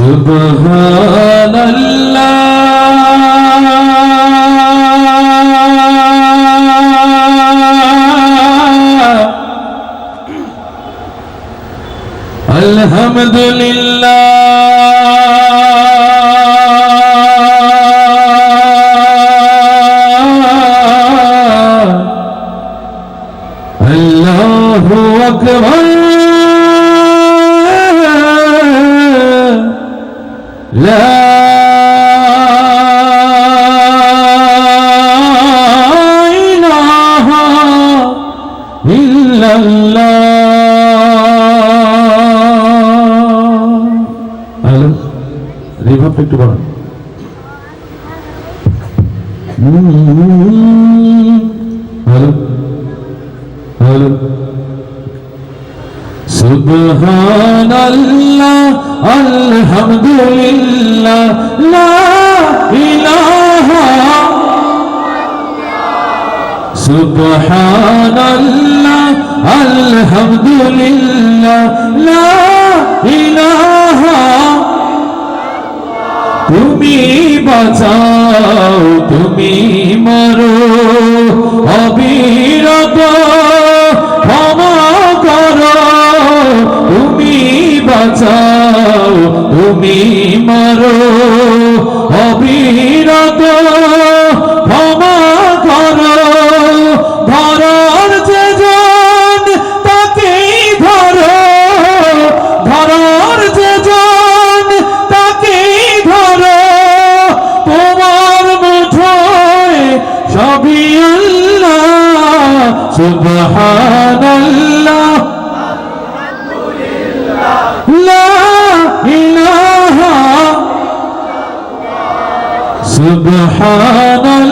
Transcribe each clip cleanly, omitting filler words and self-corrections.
সুবহানাল্লাহ আলহামদুলিল্লাহ আল্লাহু আকবার লা ইলাহা ইল্লাল্লাহ। হ্যালো, রিভাবটা একটু বাড়ান। Hello hello. সুবহানাল্লাহ আলহামদুলিল্লাহ লা ইলাহা সুবহানাল্লাহ আলহামদুলিল্লাহ লা ইলাহা। তুমি বাঁচাও তুমি মারো অবিরত ক্ষমা করো। তুমি বাঁচাও তুমি মারো অবিরত ক্ষমা করো। ধরার যে জন তাকেই ধরো, ধরার যে জন তাকেই ধরো। তোমার মুঠোয় সবই আল্লাহ। সুবহানাল্লাহ লা ইলাহা সুবহানাল্লাহ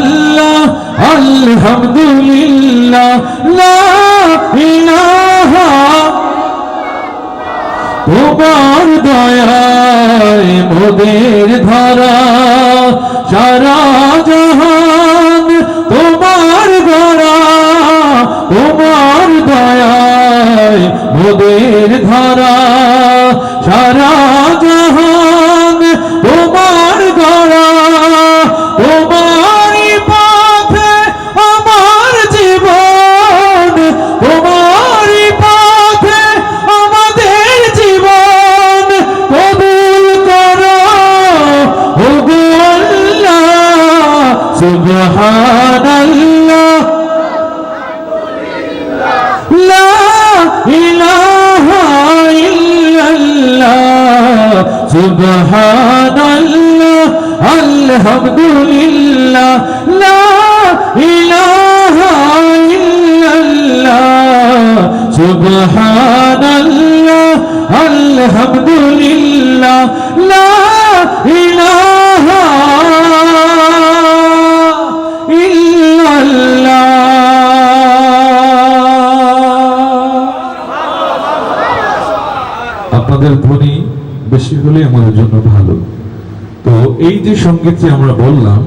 আলহামদুলিল্লাহ লা ইলাহা। তোমার দয়ায় মোদের ধরা সারা জাহান তোমার গড়া। তোমার দয়ায় মোদের ধরা সারা জাহান তোমার গড়া। তোমারই পথে আমার জীবন, তোমারই পথে আমাদের জীবন। কবুল করো ওগো আল্লাহ। সুবহানাল্লাহ লা ইলাহা ইল্লাল্লাহ। সুবহানাল্লাহ আলহামদুলিল্লাহ লা ইলাহা ইল্লাল্লাহ। সুবহানাল্লাহ আলহামদুলিল্লাহ লা ইলাহা ইল্লাল্লাহ। আপনাদের ধ্বনি বেশি হলে আমাদের জন্য ভালো। তো এই যে সংগীতটি আমরা বললাম